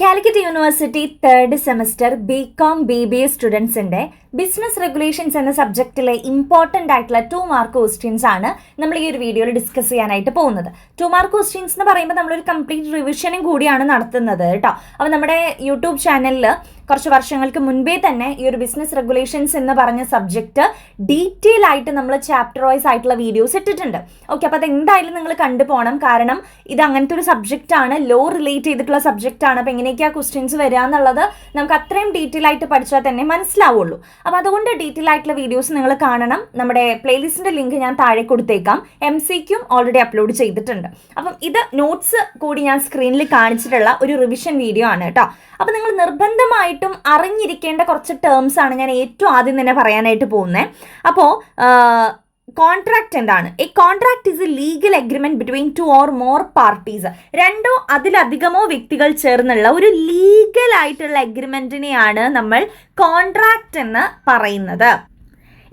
Calicut university third semester BCom BBA സ്റ്റുഡൻസിന്റെ business regulations എന്ന സബ്ജക്റ്റിലെ ഇമ്പോർട്ടൻ്റ് ആയിട്ടുള്ള 2 മാർക്ക് ക്വസ്റ്റ്യൻസ് ആണ് നമ്മൾ ഈ ഒരു വീഡിയോയിൽ ഡിസ്കസ് ചെയ്യാനായിട്ട് പോകുന്നത്. 2 മാർക്ക് ക്വസ്റ്റ്യൻസ് എന്ന് പറയുമ്പോൾ നമ്മളൊരു കംപ്ലീറ്റ് റിവിഷനും കൂടിയാണ് നടത്തുന്നത് കേട്ടോ. അപ്പോൾ നമ്മുടെ യൂട്യൂബ് ചാനലിൽ കുറച്ച് വർഷങ്ങൾക്ക് മുൻപേ തന്നെ ഈ ഒരു ബിസിനസ് റെഗുലേഷൻസ് എന്ന് പറഞ്ഞ സബ്ജക്റ്റ് ഡീറ്റെയിൽ ആയിട്ട് നമ്മൾ ചാപ്റ്റർ വൈസ് ആയിട്ടുള്ള വീഡിയോസ് ഇട്ടിട്ടുണ്ട്. ഓക്കെ, അപ്പോൾ അത് എന്തായാലും നിങ്ങൾ കണ്ടുപോകണം. കാരണം ഇത് അങ്ങനത്തെ ഒരു സബ്ജക്റ്റ് ആണ്, ലോ റിലേറ്റ് ചെയ്തിട്ടുള്ള സബ്ജക്റ്റ് ആണ്. അപ്പോൾ എങ്ങനെയൊക്കെയാണ് ക്വസ്റ്റ്യൻസ് വരിക എന്നുള്ളത് നമുക്ക് അത്രയും ഡീറ്റെയിൽ ആയിട്ട് പഠിച്ചാൽ തന്നെ മനസ്സിലാവുള്ളൂ. അപ്പോൾ അതുകൊണ്ട് ഡീറ്റെയിൽ ആയിട്ടുള്ള വീഡിയോസ് നിങ്ങൾ കാണണം. നമ്മുടെ പ്ലേലിസ്റ്റിന്റെ ലിങ്ക് ഞാൻ താഴെ കൊടുത്തേക്കാം. MCQ ഓൾറെഡി അപ്ലോഡ് ചെയ്തിട്ടുണ്ട്. അപ്പം ഇത് നോട്ട്സ് കൂടി ഞാൻ സ്ക്രീനിൽ കാണിച്ചിട്ടുള്ള ഒരു റിവിഷൻ വീഡിയോ ആണ് കേട്ടോ. അപ്പോൾ നിങ്ങൾ നിർബന്ധമായിട്ടും അറിഞ്ഞിരിക്കേണ്ട കുറച്ച് ടേംസ് ആണ് ഞാൻ ഏറ്റവും ആദ്യം തന്നെ പറയാനായിട്ട് പോകുന്നത്. അപ്പോൾ കോൺട്രാക്ട് എന്താണ്? A contract is A legal agreement between 2 or more parties. 2 അതിലധികമോ വ്യക്തികൾ ചേർന്നുള്ള ഒരു ലീഗൽ ആയിട്ടുള്ള അഗ്രിമെന്റിനെയാണ് നമ്മൾ കോൺട്രാക്ട് എന്ന് പറയുന്നത്.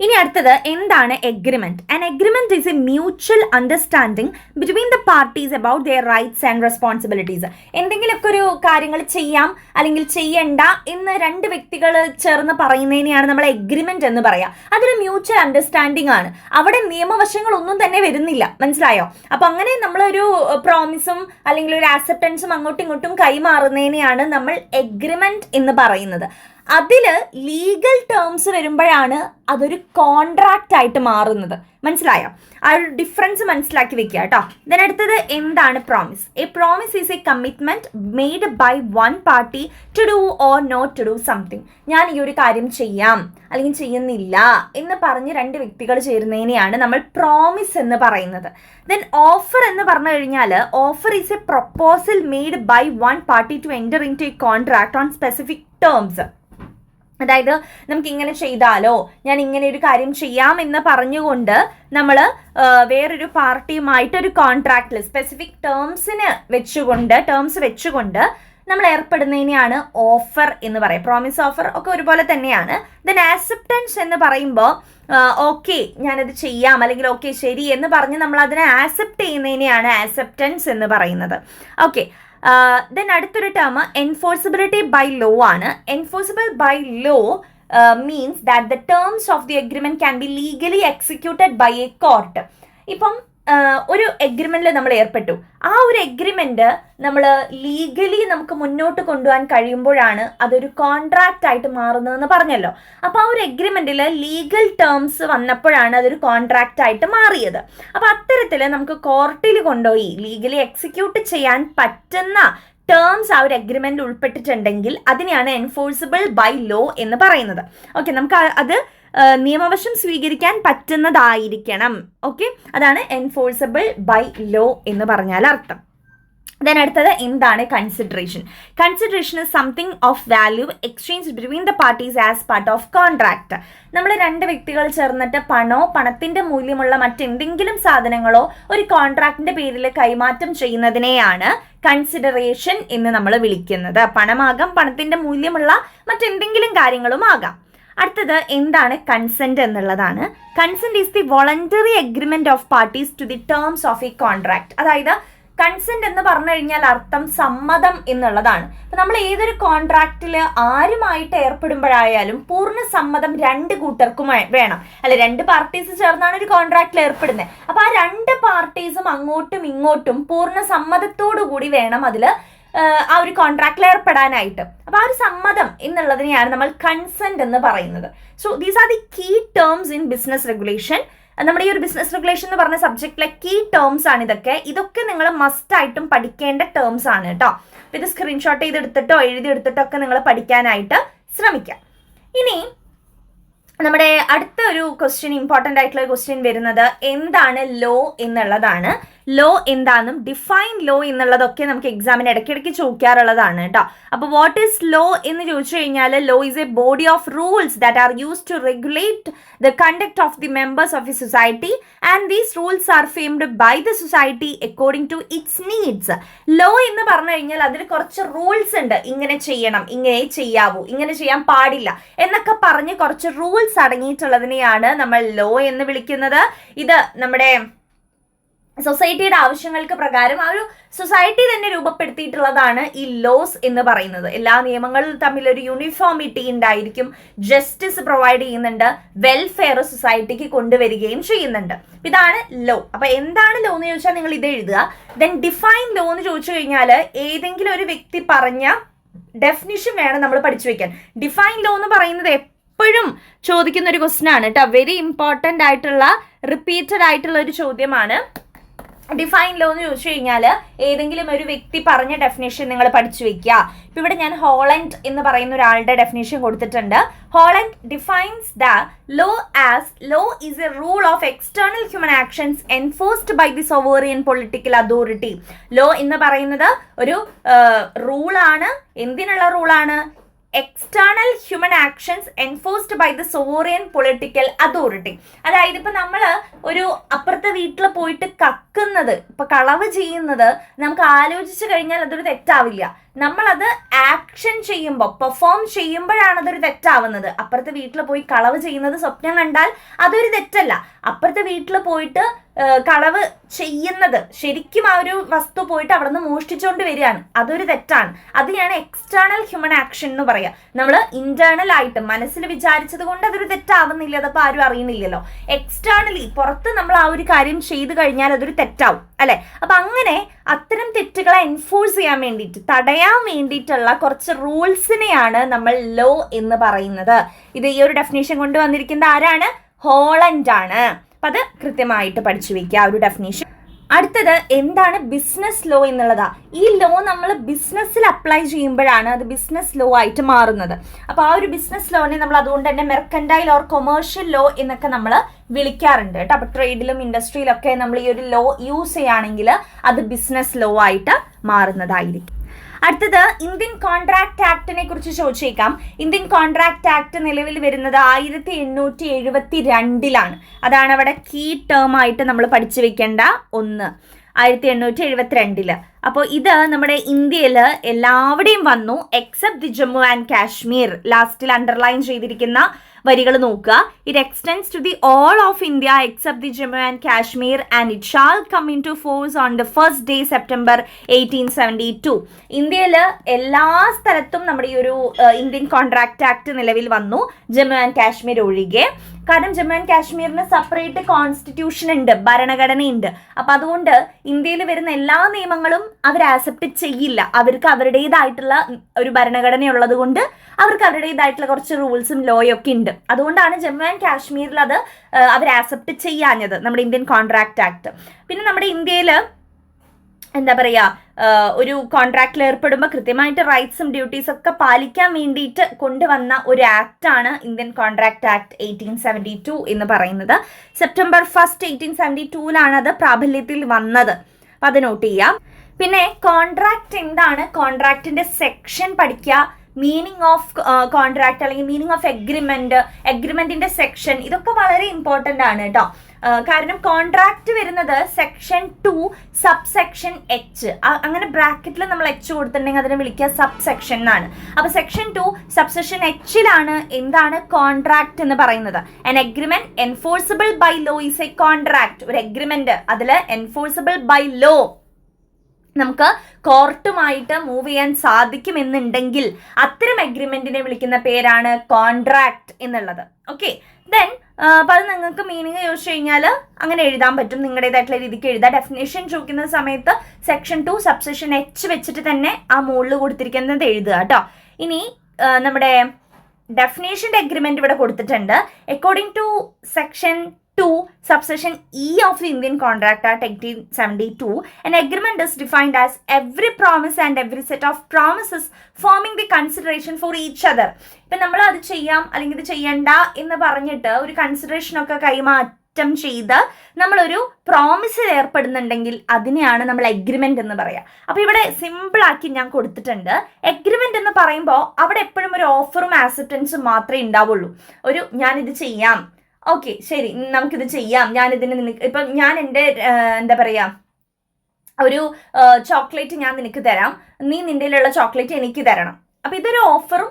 ഇനി അടുത്തത് എന്താണ് agreement? An agreement is A mutual understanding between the parties about their rights and responsibilities. എന്തെങ്കിലുമൊക്കെ ഒരു കാര്യങ്ങൾ ചെയ്യാം അല്ലെങ്കിൽ ചെയ്യണ്ട എന്ന് 2 വ്യക്തികൾ ചേർന്ന് പറയുന്നതിനെയാണ് നമ്മൾ എഗ്രിമെന്റ് എന്ന് പറയാം. അതൊരു മ്യൂച്വൽ അണ്ടർസ്റ്റാൻഡിങ് ആണ്. അവിടെ നിയമവശങ്ങളൊന്നും തന്നെ വരുന്നില്ല, മനസ്സിലായോ? അപ്പൊ അങ്ങനെ നമ്മളൊരു പ്രോമിസും അല്ലെങ്കിൽ ഒരു ആക്സെപ്റ്റൻസും അങ്ങോട്ടും ഇങ്ങോട്ടും കൈമാറുന്നതിനെയാണ് നമ്മൾ എഗ്രിമെന്റ് എന്ന് പറയുന്നത്. അതില് ലീഗൽ ടേംസ് വരുമ്പോഴാണ് അതൊരു കോൺട്രാക്റ്റ് ആയിട്ട് മാറുന്നത്. മനസ്സിലായോ? ആ ഒരു ഡിഫറൻസ് മനസ്സിലാക്കി വെക്കുക കേട്ടോ. അടുത്തത് എന്താണ് promise? A promise is a commitment made by one party to do or not to do something. ഞാൻ ഈ ഒരു കാര്യം ചെയ്യാം അല്ലെങ്കിൽ ചെയ്യുന്നില്ല എന്ന് പറഞ്ഞ് 2 വ്യക്തികൾ ചേരുന്നതിനെയാണ് നമ്മൾ പ്രോമിസ് എന്ന് പറയുന്നത്. ഓഫർ എന്ന് പറഞ്ഞു കഴിഞ്ഞാൽ offer is a proposal made by one party to enter into a contract on specific terms. അതായത് നമുക്ക് ഇങ്ങനെ ചെയ്താലോ, ഞാൻ ഇങ്ങനെ ഒരു കാര്യം ചെയ്യാം എന്ന് പറഞ്ഞുകൊണ്ട് നമ്മൾ വേറൊരു പാർട്ടിയുമായിട്ടൊരു കോൺട്രാക്റ്റിൽ സ്പെസിഫിക് ടേംസ് വെച്ചുകൊണ്ട് നമ്മൾ ഏർപ്പെടുന്നതിനെയാണ് ഓഫർ എന്ന് പറയും. പ്രോമിസ്, ഓഫർ ഒക്കെ ഒരുപോലെ തന്നെയാണ്. ആക്സെപ്റ്റൻസ് എന്ന് പറയുമ്പോൾ ഓക്കെ ഞാനത് ചെയ്യാം അല്ലെങ്കിൽ ഓക്കെ ശരി എന്ന് പറഞ്ഞ് നമ്മൾ അതിനെ ആക്സെപ്റ്റ് ചെയ്യുന്നതിനെയാണ് ആക്സെപ്റ്റൻസ് എന്ന് പറയുന്നത്. ഓക്കെ, അടുത്തൊരു ടേം എൻഫോഴ്സിബിലിറ്റി ബൈ ലോ ആണ്. Enforceable by law means that the terms of the agreement can be legally executed by a court. ഇപ്പം ഒരു എഗ്രിമെന്റിൽ നമ്മൾ ഏർപ്പെട്ടു. ആ ഒരു എഗ്രിമെന്റ് നമ്മൾ ലീഗലി നമുക്ക് മുന്നോട്ട് കൊണ്ടുപോകാൻ കഴിയുമ്പോഴാണ് അതൊരു കോൺട്രാക്റ്റ് ആയിട്ട് മാറുന്നതെന്ന് പറഞ്ഞല്ലോ. അപ്പോൾ ആ ഒരു എഗ്രിമെന്റിൽ ലീഗൽ ടേംസ് വന്നപ്പോഴാണ് അതൊരു കോൺട്രാക്റ്റ് ആയിട്ട് മാറിയത്. അപ്പോൾ അത്തരത്തിൽ നമുക്ക് കോർട്ടിൽ കൊണ്ടുപോയി ലീഗലി എക്സിക്യൂട്ട് ചെയ്യാൻ പറ്റുന്ന ടേംസ് ആ ഒരു അഗ്രിമെന്റ് ഉൾപ്പെട്ടിട്ടുണ്ടെങ്കിൽ അതിനെയാണ് എൻഫോഴ്സിബിൾ ബൈ ലോ എന്ന് പറയുന്നത്. ഓക്കെ, നമുക്ക് അത് നിയമവശം സ്വീകരിക്കാൻ പറ്റുന്നതായിരിക്കണം. ഓക്കെ, അതാണ് എൻഫോഴ്സിബിൾ ബൈ ലോ എന്ന് പറഞ്ഞാൽ അർത്ഥം. അടുത്തത് എന്താണ് consideration? Consideration is something of value exchange between the parties as part of contract. നമ്മൾ 2 വ്യക്തികൾ ചേർന്നിട്ട് പണത്തിന്റെ മൂല്യമുള്ള മറ്റെന്തെങ്കിലും സാധനങ്ങളോ ഒരു കോൺട്രാക്ടിന്റെ പേരിൽ കൈമാറ്റം ചെയ്യുന്നതിനെയാണ് കൺസിഡറേഷൻ എന്ന് നമ്മൾ വിളിക്കുന്നത്. പണമാകാം, പണത്തിന്റെ മൂല്യമുള്ള മറ്റെന്തെങ്കിലും കാര്യങ്ങളും ആകാം. അടുത്തത് എന്താണ് കൺസെന്റ് എന്നുള്ളതാണ്. Consent is the voluntary agreement of parties to the terms of a contract. അതായത് കൺസെന്റ് എന്ന് പറഞ്ഞു കഴിഞ്ഞാൽ അർത്ഥം സമ്മതം എന്നുള്ളതാണ്. അപ്പൊ നമ്മൾ ഏതൊരു കോൺട്രാക്റ്റിൽ ആരുമായിട്ട് ഏർപ്പെടുമ്പോഴായാലും പൂർണ്ണ സമ്മതം 2 കൂട്ടർക്കും വേണം. അല്ലെ, 2 പാർട്ടീസ് ചേർന്നാണ് ഒരു കോൺട്രാക്റ്റിൽ ഏർപ്പെടുന്നത്. അപ്പൊ ആ 2 പാർട്ടീസും അങ്ങോട്ടും ഇങ്ങോട്ടും പൂർണ്ണ സമ്മതത്തോടു കൂടി വേണം അതില് ആ ഒരു കോൺട്രാക്റ്റിൽ ഏർപ്പെടാനായിട്ട്. അപ്പൊ ആ ഒരു സമ്മതം എന്നുള്ളതിനെയാണ് നമ്മൾ കൺസെന്റ് എന്ന് പറയുന്നത്. So these are the key terms in business regulation. നമ്മുടെ ഈ ഒരു ബിസിനസ് റെഗുലേഷൻ എന്ന് പറഞ്ഞ സബ്ജക്റ്റിലെ കീ ടേംസ് ആണ് ഇതൊക്കെ നിങ്ങൾ മസ്റ്റ് ആയിട്ടും പഠിക്കേണ്ട ടേംസ് ആണ് കേട്ടോ. ഇത് സ്ക്രീൻഷോട്ട് ചെയ്തെടുത്തിട്ടോ എഴുതിയെടുത്തിട്ടോ ഒക്കെ നിങ്ങൾ പഠിക്കാനായിട്ട് ശ്രമിക്കാം. ഇനി നമ്മുടെ അടുത്ത ഒരു ക്വസ്റ്റ്യൻ, ഇമ്പോർട്ടൻ്റ് ആയിട്ടുള്ള ഒരു ക്വസ്റ്റ്യൻ വരുന്നത് എന്താണ് ലോ എന്നുള്ളതാണ്. ലോ എന്താണെന്നും ഡിഫൈൻ ലോ എന്നുള്ളതൊക്കെ നമുക്ക് എക്സാമിന് ഇടയ്ക്കിടയ്ക്ക് ചോദിക്കാറുള്ളതാണ് കേട്ടോ. അപ്പോൾ വാട്ട് ഈസ് ലോ എന്ന് ചോദിച്ചു കഴിഞ്ഞാൽ law is a body of rules that are used to regulate the conduct of the members of a society and these rules are framed by the society according to its needs. Law എന്ന് പറഞ്ഞു കഴിഞ്ഞാൽ അതിൽ കുറച്ച് rules ഉണ്ട്. ഇങ്ങനെ ചെയ്യണം, ഇങ്ങനെ ചെയ്യാവൂ, ഇങ്ങനെ ചെയ്യാൻ പാടില്ല എന്നൊക്കെ പറഞ്ഞ് കുറച്ച് റൂൾസ് അടങ്ങിയിട്ടുള്ളതിനെയാണ് നമ്മൾ ലോ എന്ന് വിളിക്കുന്നത്. ഇത് നമ്മുടെ സൊസൈറ്റിയുടെ ആവശ്യങ്ങൾക്ക് പ്രകാരം ആ ഒരു സൊസൈറ്റി തന്നെ രൂപപ്പെടുത്തിയിട്ടുള്ളതാണ് ഈ ലോസ് എന്ന് പറയുന്നത്. എല്ലാ നിയമങ്ങളും തമ്മിൽ ഒരു യൂണിഫോമിറ്റി ഉണ്ടായിരിക്കും, ജസ്റ്റിസ് പ്രൊവൈഡ് ചെയ്യുന്നുണ്ട്, വെൽഫെയർ സൊസൈറ്റിക്ക് കൊണ്ടുവരികയും ചെയ്യുന്നുണ്ട്. ഇതാണ് ലോ. അപ്പൊ എന്താണ് ലോ എന്ന് ചോദിച്ചാൽ നിങ്ങൾ ഇത് എഴുതുക. ദെൻ ഡിഫൈൻ ലോ എന്ന് ചോദിച്ചു കഴിഞ്ഞാൽ ഏതെങ്കിലും ഒരു വ്യക്തി പറഞ്ഞ ഡെഫിനിഷൻ വേണം നമ്മൾ പഠിച്ചു വെക്കാൻ. ഡിഫൈൻ ലോ എന്ന് പറയുന്നത് എപ്പോഴും ചോദിക്കുന്ന ഒരു ക്വസ്റ്റ്യൻ ആണ് കേട്ടോ. വെരി ഇമ്പോർട്ടൻ്റ് ആയിട്ടുള്ള റിപ്പീറ്റഡ് ആയിട്ടുള്ള ഒരു ചോദ്യമാണ്. ഡിഫൈൻ ലോ എന്ന് ചോദിച്ചു കഴിഞ്ഞാൽ ഏതെങ്കിലും ഒരു വ്യക്തി പറഞ്ഞ ഡെഫിനേഷൻ നിങ്ങൾ പഠിച്ചു വെക്കുക. ഇപ്പൊ ഇവിടെ ഞാൻ ഹോളണ്ട് എന്ന് പറയുന്ന ഒരാളുടെ ഡെഫിനേഷൻ കൊടുത്തിട്ടുണ്ട്. Holland defines the law as law is a rule of external human actions enforced by the sovereign political authority. Law എന്ന് പറയുന്നത് ഒരു റൂളാണ്. എന്തിനുള്ള റൂളാണ്? External human actions enforced by the sovereign political authority. അതായത് ഇപ്പൊ നമ്മള് ഒരു അപ്പുറത്തെ വീട്ടിൽ പോയിട്ട് കക്കുന്നത്, ഇപ്പൊ കളവ് ചെയ്യുന്നത് നമുക്ക് ആലോചിച്ചു കഴിഞ്ഞാൽ അതൊരു തെറ്റാവില്ല. നമ്മളത് ആക്ഷൻ ചെയ്യുമ്പോൾ, പെർഫോം ചെയ്യുമ്പോഴാണ് അതൊരു തെറ്റാവുന്നത്. അപ്പുറത്തെ വീട്ടിൽ പോയി കളവ് ചെയ്യുന്നത് സ്വപ്നം കണ്ടാൽ അതൊരു തെറ്റല്ല. അപ്പുറത്തെ വീട്ടിൽ പോയിട്ട് കളവ് ചെയ്യുന്നത്, ശരിക്കും ആ ഒരു വസ്തു പോയിട്ട് അവിടെ നിന്ന് മോഷ്ടിച്ചുകൊണ്ട് വരികയാണ്, അതൊരു തെറ്റാണ്. അതിനെയാണ് എക്സ്റ്റേണൽ ഹ്യൂമൻ ആക്ഷൻ എന്ന് പറയുക. നമ്മൾ ഇന്റേണൽ ആയിട്ട് മനസ്സിൽ വിചാരിച്ചത് കൊണ്ട് അതൊരു തെറ്റാവുന്നില്ല, അതപ്പോൾ ആരും അറിയുന്നില്ലല്ലോ. എക്സ്റ്റേണലി പുറത്ത് നമ്മൾ ആ ഒരു കാര്യം ചെയ്തു കഴിഞ്ഞാൽ അതൊരു തെറ്റാവും അല്ലെ. അപ്പൊ അങ്ങനെ അത്തരം തെറ്റുകളെ എൻഫോഴ്സ് ചെയ്യാൻ വേണ്ടിയിട്ട്, തടയാൻ വേണ്ടിയിട്ടുള്ള കുറച്ച് റൂൾസിനെയാണ് നമ്മൾ ലോ എന്ന് പറയുന്നത്. ഇത് ഈ ഒരു ഡെഫിനേഷൻ കൊണ്ടുവന്നിരിക്കുന്നത് ആരാണ്? ഹോളണ്ട് ആണ്. അപ്പൊ അത് കൃത്യമായിട്ട് പഠിച്ചു വെക്കുക ആ ഒരു ഡെഫിനേഷൻ. അടുത്തത് എന്താണ് ബിസിനസ് ലോ എന്നുള്ളതാ. ഈ ലോ നമ്മൾ ബിസിനസ്സിൽ അപ്ലൈ ചെയ്യുമ്പോഴാണ് അത് ബിസിനസ് ലോ ആയിട്ട് മാറുന്നത്. അപ്പൊ ആ ഒരു ബിസിനസ് ലോനെ നമ്മൾ അതുകൊണ്ട് തന്നെ മെർക്കൻഡൈൽ ഓർ കൊമേഴ്ഷ്യൽ ലോ എന്നൊക്കെ നമ്മൾ വിളിക്കാറുണ്ട് കേട്ടോ. അപ്പൊ ട്രേഡിലും ഇൻഡസ്ട്രിയിലൊക്കെ നമ്മൾ ഈ ഒരു ലോ യൂസ് ചെയ്യുകയാണെങ്കിൽ അത് ബിസിനസ് ലോ ആയിട്ട് മാറുന്നതായിരിക്കും. അടുത്തത് ഇന്ത്യൻ കോൺട്രാക്ട് ആക്ടിനെ കുറിച്ച് ചോദിച്ചേക്കാം. ഇന്ത്യൻ കോൺട്രാക്ട് ആക്ട് നിലവിൽ വരുന്നത് 1872 അതാണ് അവിടെ കീ ടേം ആയിട്ട് നമ്മൾ പഠിച്ചു വെക്കേണ്ട ഒന്ന്. 1872. അപ്പോൾ ഇത് നമ്മുടെ ഇന്ത്യയിൽ എല്ലാവിടെയും വന്നു except the Jammu and Kashmir. ലാസ്റ്റിൽ അണ്ടർലൈൻ ചെയ്തിരിക്കുന്ന വരികൾ നോക്കുക. It extends to the all of India except the Jammu and Kashmir and it shall come into force on the first day September 1872. ഇന്ത്യയിൽ എല്ലാ സ്ഥലത്തും നമ്മുടെ ഈ ഒരു ഇന്ത്യൻ കോൺട്രാക്ട് ആക്ട് നിലവിൽ വന്നു, ജമ്മു ആൻഡ് കാശ്മീർ ഒഴികെ. കാരണം ജമ്മു ആൻഡ് കാശ്മീരിന് സെപ്പറേറ്റ് കോൺസ്റ്റിറ്റ്യൂഷൻ ഉണ്ട്, ഭരണഘടനയുണ്ട്. അപ്പൊ അതുകൊണ്ട് ഇന്ത്യയിൽ വരുന്ന എല്ലാ നിയമങ്ങളും അവർ ആക്സെപ്റ്റ് ചെയ്യില്ല. അവർക്ക് അവരുടേതായിട്ടുള്ള ഒരു ഭരണഘടന ഉള്ളത് കൊണ്ട് അവർക്ക് അവരുടേതായിട്ടുള്ള കുറച്ച് റൂൾസും ലോയും ഒക്കെ ഉണ്ട്. അതുകൊണ്ടാണ് ജമ്മു ആൻഡ് കാശ്മീരിൽ അത് അവർ ആക്സെപ്റ്റ് ചെയ്യാഞ്ഞത്, നമ്മുടെ ഇന്ത്യൻ കോൺട്രാക്ട് ആക്ട്. പിന്നെ നമ്മുടെ ഇന്ത്യയിൽ എന്താ പറയുക, ഒരു കോൺട്രാക്റ്റിൽ ഏർപ്പെടുമ്പോൾ കൃത്യമായിട്ട് റൈറ്റ്സും ഡ്യൂട്ടീസും ഒക്കെ പാലിക്കാൻ വേണ്ടിയിട്ട് കൊണ്ടുവന്ന ഒരു ആക്ടാണ് ഇന്ത്യൻ കോൺട്രാക്ട് ആക്ട് 1872 എന്ന് പറയുന്നത്. സെപ്റ്റംബർ 1, 1872 അത് പ്രാബല്യത്തിൽ വന്നത്. അപ്പം അത് നോട്ട് ചെയ്യാം. പിന്നെ കോൺട്രാക്ട് എന്താണ്, കോൺട്രാക്റ്റിന്റെ സെക്ഷൻ പഠിക്കുക, മീനിങ് ഓഫ് കോൺട്രാക്ട് അല്ലെങ്കിൽ മീനിങ് ഓഫ് എഗ്രിമെന്റിന്റെ സെക്ഷൻ, ഇതൊക്കെ വളരെ ഇമ്പോർട്ടൻ്റ് ആണ് കേട്ടോ. കാരണം കോൺട്രാക്ട് വരുന്നത് സെക്ഷൻ 2 സബ് സെക്ഷൻ എച്ച്, അങ്ങനെ ബ്രാക്കറ്റിൽ നമ്മൾ എച്ച് കൊടുത്തിട്ടുണ്ടെങ്കിൽ അതിനെ വിളിക്കുക സബ് സെക്ഷൻ എന്നാണ്. അപ്പൊ സെക്ഷൻ 2 സബ് സെക്ഷൻ എച്ചിലാണ് എന്താണ് കോൺട്രാക്ട് എന്ന് പറയുന്നത്. An agreement enforceable by law is a contract. ഒരു എഗ്രിമെന്റ് അതിൽ എൻഫോഴ്സിബിൾ ബൈ ലോ, നമുക്ക് കോർട്ടുമായിട്ട് മൂവ് ചെയ്യാൻ സാധിക്കുമെന്നുണ്ടെങ്കിൽ അത്തരം എഗ്രിമെന്റിനെ വിളിക്കുന്ന പേരാണ് കോൺട്രാക്ട് എന്നുള്ളത്. ഓക്കെ, ദെൻ അപ്പം അത് നിങ്ങൾക്ക് മീനിങ് ചോദിച്ചു കഴിഞ്ഞാൽ അങ്ങനെ എഴുതാൻ പറ്റും, നിങ്ങളുടേതായിട്ടുള്ള രീതിക്ക് എഴുതാം. ഡെഫിനേഷൻ ചോദിക്കുന്ന സമയത്ത് സെക്ഷൻ 2 സബ്സെക്ഷൻ എച്ച് വെച്ചിട്ട് തന്നെ ആ മുകളിൽ കൊടുത്തിരിക്കുന്നത് എഴുതുക കേട്ടോ. ഇനി നമ്മുടെ ഡെഫിനേഷൻ്റെ എഗ്രിമെന്റ് ഇവിടെ കൊടുത്തിട്ടുണ്ട്. According to section 2 subsection E of the Indian Contract Act 1872, an agreement is defined as every promise and every set of promises forming the consideration for each other. ഇപ്പം നമ്മൾ അത് ചെയ്യാം അല്ലെങ്കിൽ ഇത് ചെയ്യണ്ട എന്ന് പറഞ്ഞിട്ട് ഒരു കൺസിഡറേഷനൊക്കെ കൈമാറ്റം ചെയ്ത് നമ്മളൊരു പ്രോമിസിൽ ഏർപ്പെടുന്നുണ്ടെങ്കിൽ അതിനെയാണ് നമ്മൾ എഗ്രിമെന്റ് എന്ന് പറയുക. അപ്പോൾ ഇവിടെ സിമ്പിളാക്കി ഞാൻ കൊടുത്തിട്ടുണ്ട്. എഗ്രിമെന്റ് എന്ന് പറയുമ്പോൾ അവിടെ എപ്പോഴും ഒരു ഓഫറും ആക്സെപ്റ്റൻസും മാത്രമേ ഉണ്ടാവുള്ളൂ. ഒരു ഞാനിത് ചെയ്യാം, ഓക്കെ ശരി നമുക്കിത് ചെയ്യാം, ഞാനിതിന് ഇപ്പം ഞാൻ എൻ്റെ എന്താ പറയുക ഒരു ചോക്ലേറ്റ് ഞാൻ നിനക്ക് തരാം, നീ നിൻ്റെയിലുള്ള ചോക്ലേറ്റ് എനിക്ക് തരണം. അപ്പം ഇതൊരു ഓഫറും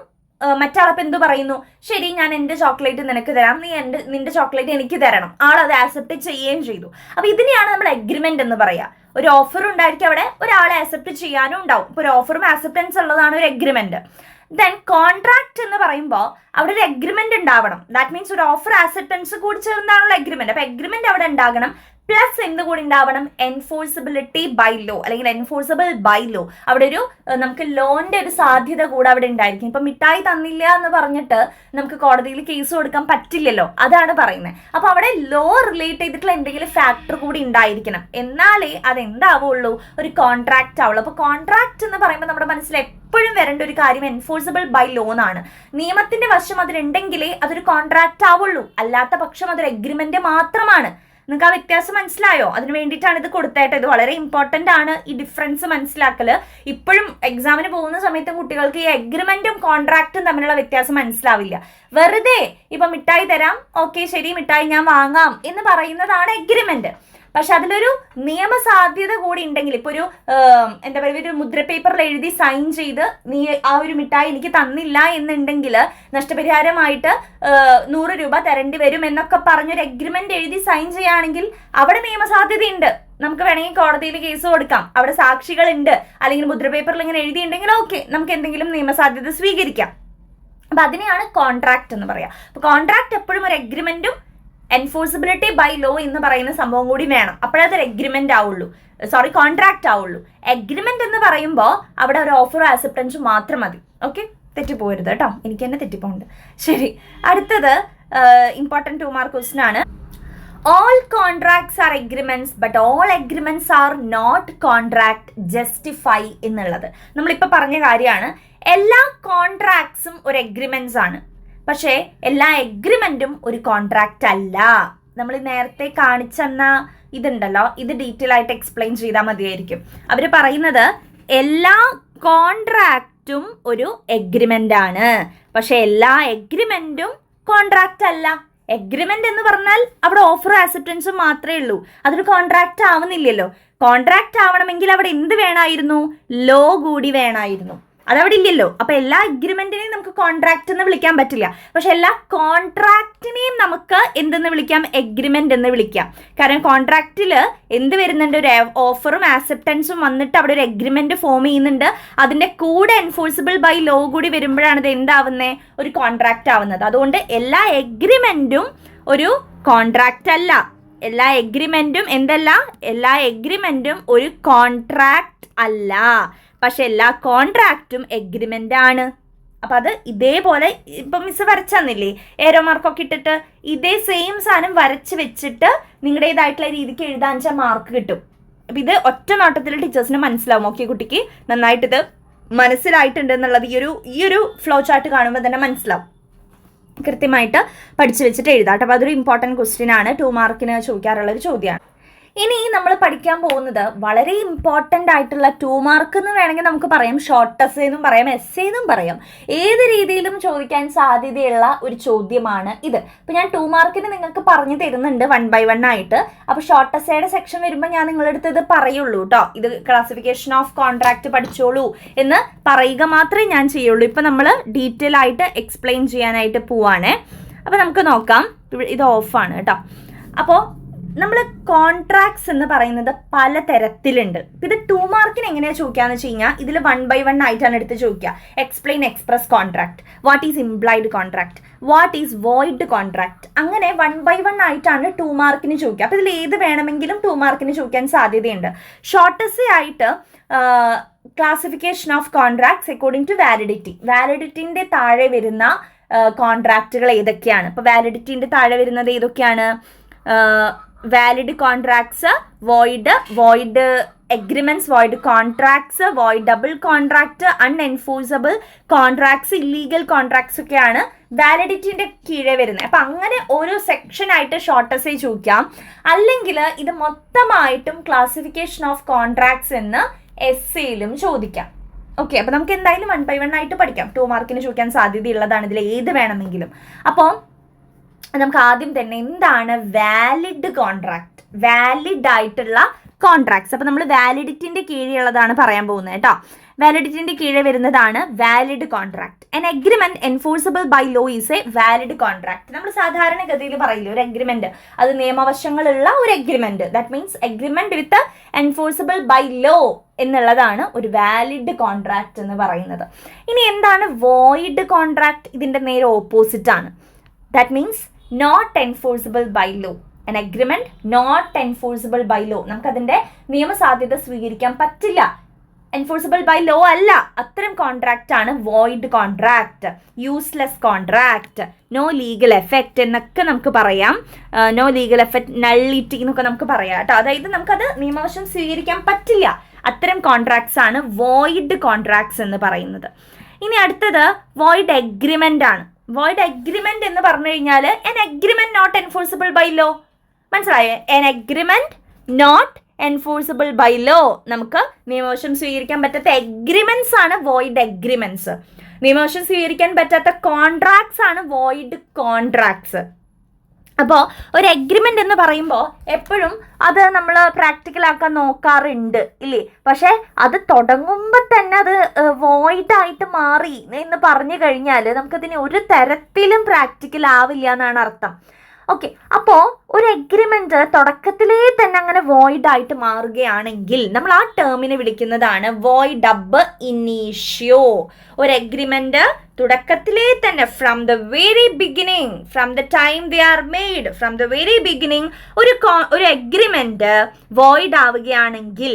മറ്റാളപ്പം എന്ത് പറയുന്നു, ശരി ഞാൻ എൻ്റെ ചോക്ലേറ്റ് നിനക്ക് തരാം, നീ നിന്റെ ചോക്ലേറ്റ് എനിക്ക് തരണം. ആൾ അത് ആക്സെപ്റ്റ് ചെയ്യുകയും ചെയ്തു. അപ്പൊ ഇതിനെയാണ് നമ്മൾ എഗ്രിമെന്റ് എന്ന് പറയാ. ഒരു ഓഫർ ഉണ്ടായിരിക്കും, അവിടെ ഒരാളെ ആക്സെപ്റ്റ് ചെയ്യാനും ഉണ്ടാവും. ഇപ്പൊ ഒരു ഓഫറും ആക്സെപ്റ്റൻസ് ഉള്ളതാണ് ഒരു എഗ്രിമെന്റ്. ദെൻ കോൺട്രാക്ട് എന്ന് പറയുമ്പോൾ അവിടെ ഒരു എഗ്രിമെന്റ് ഉണ്ടാവണം. ദാറ്റ് മീൻസ് ഒരു ഓഫർ ആക്സെപ്റ്റൻസ് കൂടി ചേർന്നാണല്ലോ എഗ്രിമെന്റ്. അപ്പൊ എഗ്രിമെന്റ് അവിടെ ഉണ്ടാകണം. പ്ലസ് എന്തുകൂടി ഉണ്ടാവണം, എൻഫോഴ്സിബിലിറ്റി ബൈ ലോ അല്ലെങ്കിൽ എൻഫോഴ്സബിൾ ബൈ ലോ. അവിടെ ഒരു നമുക്ക് ലോന്റെ ഒരു സാധ്യത കൂടെ അവിടെ ഉണ്ടായിരിക്കും. ഇപ്പൊ മിഠായി തന്നില്ല എന്ന് പറഞ്ഞിട്ട് നമുക്ക് കോടതിയിൽ കേസ് കൊടുക്കാൻ പറ്റില്ലല്ലോ, അതാണ് പറയുന്നത്. അപ്പൊ അവിടെ ലോ റിലേറ്റ് ചെയ്തിട്ടുള്ള എന്തെങ്കിലും ഫാക്ടർ കൂടി ഉണ്ടായിരിക്കണം, എന്നാലേ അതെന്താവുള്ളൂ, ഒരു കോൺട്രാക്ട് ആവുള്ളൂ. അപ്പൊ കോൺട്രാക്ട് എന്ന് പറയുമ്പോൾ നമ്മുടെ മനസ്സിൽ എപ്പോഴും വരേണ്ട ഒരു കാര്യം എൻഫോഴ്സബിൾ ബൈ ലോ എന്നാണ്. നിയമത്തിന്റെ വശം അതിലുണ്ടെങ്കിലേ അതൊരു കോൺട്രാക്ട് ആവുള്ളൂ, അല്ലാത്ത പക്ഷം അതൊരു എഗ്രിമെന്റ് മാത്രമാണ്. നിങ്ങൾക്ക് ആ വ്യത്യാസം മനസ്സിലായോ? അതിന് വേണ്ടിയിട്ടാണ് ഇത് കൊടുത്തേട്ടത്. ഇത് വളരെ ഇമ്പോർട്ടന്റ് ആണ് ഈ ഡിഫറൻസ് മനസ്സിലാക്കല്. ഇപ്പോഴും എക്സാമിന് പോകുന്ന സമയത്തും കുട്ടികൾക്ക് ഈ എഗ്രിമെന്റും കോൺട്രാക്റ്റും തമ്മിലുള്ള വ്യത്യാസം മനസ്സിലാവില്ല. വെറുതെ ഇപ്പൊ മിഠായി തരാം, ഓക്കെ ശരി മിഠായി ഞാൻ വാങ്ങാം എന്ന് പറയുന്നതാണ് എഗ്രിമെന്റ്. പക്ഷെ അതിലൊരു നിയമസാധ്യത കൂടി ഉണ്ടെങ്കിൽ, ഇപ്പൊ ഒരു എന്താ പറയുക, ഒരു മുദ്ര പേപ്പറിൽ എഴുതി സൈൻ ചെയ്ത് നീ ആ ഒരു മിഠായി എനിക്ക് തന്നില്ല എന്നുണ്ടെങ്കിൽ നഷ്ടപരിഹാരമായിട്ട് 100 രൂപ തരേണ്ടി വരും എന്നൊക്കെ പറഞ്ഞൊരു എഗ്രിമെന്റ് എഴുതി സൈൻ ചെയ്യുകയാണെങ്കിൽ അവിടെ നിയമസാധ്യതയുണ്ട്. നമുക്ക് വേണമെങ്കിൽ കോടതിയിൽ കേസ് കൊടുക്കാം, അവിടെ സാക്ഷികളുണ്ട്, അല്ലെങ്കിൽ മുദ്ര പേപ്പറിൽ ഇങ്ങനെ എഴുതിയിട്ടുണ്ടെങ്കിൽ ഓക്കെ, നമുക്ക് എന്തെങ്കിലും നിയമസാധ്യത സ്വീകരിക്കാം. അപ്പൊ അതിനെയാണ് കോൺട്രാക്ട് എന്ന് പറയാം. അപ്പൊ കോൺട്രാക്ട് എപ്പോഴും ഒരു എഗ്രിമെന്റും എൻഫോഴ്സിബിലിറ്റി ബൈ ലോ എന്ന് പറയുന്ന സംഭവം കൂടി വേണം, അപ്പോഴതൊരു എഗ്രിമെന്റ് ആവുള്ളൂ, കോൺട്രാക്ട് ആവുള്ളൂ. എഗ്രിമെന്റ് എന്ന് പറയുമ്പോൾ അവിടെ ഒരു ഓഫർ ആക്സെപ്റ്റൻസ് മാത്രം മതി. ഓക്കെ, തെറ്റിപ്പോരുത് കേട്ടോ, എനിക്ക് തന്നെ തെറ്റിപ്പോണ്ട്. ശരി, അടുത്തത് ഇമ്പോർട്ടൻറ്റ് 2 മാർക്ക് ക്വസ്റ്റ്യൻ ആണ്. All contracts are agreements, but all agreements are not contract justify എന്നുള്ളത് നമ്മളിപ്പോൾ പറഞ്ഞ കാര്യമാണ്. എല്ലാ കോൺട്രാക്ട്സും ഒരു എഗ്രിമെന്റ്സ് ആണ്, പക്ഷേ എല്ലാ എഗ്രിമെന്റും ഒരു കോൺട്രാക്റ്റ് അല്ല. നമ്മൾ നേരത്തെ കാണിച്ചെന്ന ഇതുണ്ടല്ലോ, ഇത് ഡീറ്റെയിൽ ആയിട്ട് എക്സ്പ്ലെയിൻ ചെയ്താൽ മതിയായിരിക്കും. അവർ പറയുന്നത് എല്ലാ കോൺട്രാക്റ്റും ഒരു എഗ്രിമെന്റ് ആണ്, പക്ഷെ എല്ലാ എഗ്രിമെന്റും കോൺട്രാക്റ്റ് അല്ല. എഗ്രിമെന്റ് എന്ന് പറഞ്ഞാൽ അവിടെ ഓഫർ ആക്സെപ്റ്റൻസും മാത്രമേ ഉള്ളൂ, അതൊരു കോൺട്രാക്റ്റ് ആവുന്നില്ലല്ലോ. കോൺട്രാക്റ്റ് ആവണമെങ്കിൽ അവിടെ എന്ത് വേണമായിരുന്നു, ലോ കൂടി വേണമായിരുന്നു, അതവിടെ ഇല്ലല്ലോ. അപ്പൊ എല്ലാ എഗ്രിമെന്റിനെയും നമുക്ക് കോൺട്രാക്ട് എന്ന് വിളിക്കാൻ പറ്റില്ല, പക്ഷെ എല്ലാ കോൺട്രാക്റ്റിനെയും നമുക്ക് എന്തെന്ന് വിളിക്കാം, എഗ്രിമെന്റ് എന്ന് വിളിക്കാം. കാരണം കോൺട്രാക്റ്റിൽ എന്ത് വരുന്നുണ്ട്, ഒരു ഓഫറും ആക്സെപ്റ്റൻസും വന്നിട്ട് അവിടെ ഒരു എഗ്രിമെന്റ് ഫോം ചെയ്യുന്നുണ്ട്. അതിന്റെ കൂടെ എൻഫോഴ്സിബിൾ ബൈ ലോ കൂടി വരുമ്പോഴാണ് ഇത് എന്താവുന്നത്, ഒരു കോൺട്രാക്റ്റ് ആവുന്നത്. അതുകൊണ്ട് എല്ലാ എഗ്രിമെന്റും ഒരു കോൺട്രാക്റ്റ് അല്ല. എല്ലാ എഗ്രിമെന്റും എന്തല്ല, എല്ലാ എഗ്രിമെന്റും ഒരു കോൺട്രാക്ട് അല്ല, പക്ഷെ എല്ലാ കോൺട്രാക്റ്റും എഗ്രിമെന്റ് ആണ്. അപ്പൊ അത് ഇതേപോലെ ഇപ്പൊ മിസ് വരച്ചന്നില്ലേ, ഏരോ മാർക്കൊക്കെ ഇട്ടിട്ട് ഇതേ സെയിം സാധനം വരച്ച് വെച്ചിട്ട് നിങ്ങളുടേതായിട്ടുള്ള രീതിക്ക് എഴുതാൻ വെച്ചാൽ മാർക്ക് കിട്ടും. അപ്പൊ ഇത് ഒറ്റ നോട്ടത്തിൽ ടീച്ചേഴ്സിന് മനസ്സിലാവും. ഓക്കെ, കുട്ടിക്ക് നന്നായിട്ട് ഇത് മനസ്സിലായിട്ടുണ്ട് എന്നുള്ളത് ഈ ഒരു ഫ്ലോ ചാർട്ട് കാണുമ്പോൾ തന്നെ മനസ്സിലാവും. കൃത്യമായിട്ട് പഠിച്ചു വെച്ചിട്ട് എഴുതാം. അപ്പൊ അതൊരു ഇമ്പോർട്ടൻറ്റ് ക്വസ്റ്റ്യൻ ആണ്, 2 മാർക്കിന് ചോദിക്കാറുള്ള ഒരു ചോദ്യമാണ്. ഇനി നമ്മൾ പഠിക്കാൻ പോകുന്നത് വളരെ ഇമ്പോർട്ടൻ്റ് ആയിട്ടുള്ള 2 മാർക്ക് എന്ന് വേണമെങ്കിൽ നമുക്ക് പറയാം, ഷോർട്ട് എസ്സേ എന്നും പറയാം, എസ്സേ എന്നും പറയാം. ഏത് രീതിയിലും ചോദിക്കാൻ സാധ്യതയുള്ള ഒരു ചോദ്യമാണ് ഇത്. ഇപ്പം ഞാൻ 2 മാർക്കിന് നിങ്ങൾക്ക് പറഞ്ഞു തരുന്നുണ്ട് 1 by 1 ആയിട്ട്. അപ്പോൾ ഷോർട്ട് എസ്സേയുടെ സെക്ഷൻ വരുമ്പോൾ ഞാൻ നിങ്ങളുടെ അടുത്ത് ഇത് പറയുള്ളൂ കേട്ടോ, ഇത് ക്ലാസിഫിക്കേഷൻ ഓഫ് കോൺട്രാക്ട് പഠിച്ചോളൂ എന്ന് പറയുക മാത്രമേ ഞാൻ ചെയ്യുള്ളൂ. ഇപ്പം നമ്മൾ ഡീറ്റെയിൽ ആയിട്ട് എക്സ്പ്ലെയിൻ ചെയ്യാനായിട്ട് പോവാണ്. അപ്പോൾ നമുക്ക് നോക്കാം. ഇത് ഓഫാണ് കേട്ടോ. അപ്പോൾ നമ്മൾ കോൺട്രാക്ട്സ് എന്ന് പറയുന്നത് പല തരത്തിലുണ്ട്. ഇത് 2 മാർക്കിന് എങ്ങനെയാണ് ചോദിക്കാന്ന് വെച്ച് കഴിഞ്ഞാൽ ഇതിൽ 1 by 1 ആയിട്ടാണ് എടുത്ത് ചോദിക്കുക. Explain express contract, what is implied contract, what is void contract, അങ്ങനെ 1 by 1 ആയിട്ടാണ് 2 മാർക്കിന് ചോദിക്കുക. അപ്പോൾ ഇതിൽ ഏത് വേണമെങ്കിലും 2 മാർക്കിന് ചോദിക്കാൻ സാധ്യതയുണ്ട്. ഷോർട്ട് എസ്സേ ആയിട്ട് classification of contracts according to validity, വാലിഡിറ്റിന്റെ താഴെ വരുന്ന കോൺട്രാക്റ്റുകൾ ഏതൊക്കെയാണ്. ഇപ്പോൾ വാലിഡിറ്റിന്റെ താഴെ വരുന്നത് ഏതൊക്കെയാണ്, valid contracts, void agreements, void contracts, voidable contract, unenforceable contracts, illegal contracts ഒക്കെയാണ് വാലിഡിറ്റിന്റെ കീഴെ വരുന്നത്. അപ്പൊ അങ്ങനെ ഓരോ സെക്ഷൻ ആയിട്ട് ഷോർട്ട് എസ്സേ ചോദിക്കാം. അല്ലെങ്കിൽ ഇത് മൊത്തമായിട്ടും ക്ലാസിഫിക്കേഷൻ ഓഫ് കോൺട്രാക്ട്സ് എന്ന് എസ്സേയിലും ചോദിക്കാം. ഓക്കെ, അപ്പൊ നമുക്ക് എന്തായാലും 1 by 1 ആയിട്ട് പഠിക്കാം. 2 മാർക്കിന് ചോദിക്കാൻ സാധ്യതയുള്ളതാണ് ഇതിൽ ഏത് വേണമെങ്കിലും. അപ്പോൾ നമുക്ക് ആദ്യം തന്നെ എന്താണ് വാലിഡ് കോൺട്രാക്ട്, വാലിഡ് ആയിട്ടുള്ള കോൺട്രാക്ട്സ്. അപ്പോൾ നമ്മൾ വാലിഡിറ്റിൻ്റെ കീഴിലുള്ളതാണ് പറയാൻ പോകുന്നത് കേട്ടോ. വാലിഡിറ്റിൻ്റെ കീഴിൽ വരുന്നതാണ് valid contract. An agreement enforceable by law is a valid contract. നമ്മൾ സാധാരണഗതിയിൽ പറയില്ല ഒരു എഗ്രിമെന്റ്, അത് നിയമവശങ്ങളുള്ള ഒരു agreement. That means agreement with enforceable by law എന്നുള്ളതാണ് ഒരു വാലിഡ് കോൺട്രാക്ട് എന്ന് പറയുന്നത്. ഇനി എന്താണ് വോയിഡ് കോൺട്രാക്ട്? ഇതിൻ്റെ നേരെ ഓപ്പോസിറ്റ് ആണ്. That means not enforceable by law. an agreement not enforceable by law. നമുക്കതിൻ്റെ നിയമസാധ്യത സ്വീകരിക്കാൻ പറ്റില്ല, എൻഫോഴ്സിബിൾ ബൈ ലോ അല്ല. അത്തരം കോൺട്രാക്റ്റ് ആണ് void contract, useless contract, no legal effect എന്നൊക്കെ നമുക്ക് പറയാം. നോ ലീഗൽ എഫക്റ്റ്, നള്ളിറ്റി എന്നൊക്കെ നമുക്ക് പറയാം കേട്ടോ. അതായത് നമുക്കത് നിയമവശം സ്വീകരിക്കാൻ പറ്റില്ല. അത്തരം കോൺട്രാക്ട്സ് ആണ് വോയിഡ് കോൺട്രാക്ട്സ് എന്ന് പറയുന്നത്. ഇനി അടുത്തത് വോയിഡ് എഗ്രിമെന്റ് ആണ്. വോയിഡ് എഗ്രിമെന്റ് എന്ന് പറഞ്ഞു കഴിഞ്ഞാൽ an agreement not enforceable by law. മനസ്സിലായേ? An agreement not enforceable by law. നമുക്ക് നിയമവശം സ്വീകരിക്കാൻ പറ്റാത്ത എഗ്രിമെന്റ്സ് ആണ് വോയിഡ് എഗ്രിമെന്റ്സ്. നിയമവശം സ്വീകരിക്കാൻ പറ്റാത്ത കോൺട്രാക്ട്സ് ആണ് വോയിഡ് കോൺട്രാക്ട്സ്. അപ്പോൾ ഒരു എഗ്രിമെന്റ് എന്ന് പറയുമ്പോൾ എപ്പോഴും അത് നമ്മൾ പ്രാക്ടിക്കലാക്കാൻ നോക്കാറുണ്ട് ഇല്ലേ? പക്ഷേ അത് തുടങ്ങുമ്പോൾ തന്നെ അത് വോയിഡായിട്ട് മാറി എന്ന് പറഞ്ഞു കഴിഞ്ഞാൽ നമുക്കതിന് ഒരു തരത്തിലും പ്രാക്ടിക്കൽ ആവില്ല എന്നാണ് അർത്ഥം. ഓക്കെ, അപ്പോൾ ഒരു എഗ്രിമെന്റ് തുടക്കത്തിലേ തന്നെ അങ്ങനെ വോയിഡ് ആയിട്ട് മാറുകയാണെങ്കിൽ നമ്മൾ ആ ടേമിനെ വിളിക്കുന്നതാണ് വോയിഡ് അബ് ഇനീഷ്യോ. ഒരു എഗ്രിമെന്റ് തുടക്കത്തിലേ തന്നെ from the very beginning, from the time they are made, from the very beginning ഒരു എഗ്രിമെന്റ് വോയിഡ് ആവുകയാണെങ്കിൽ,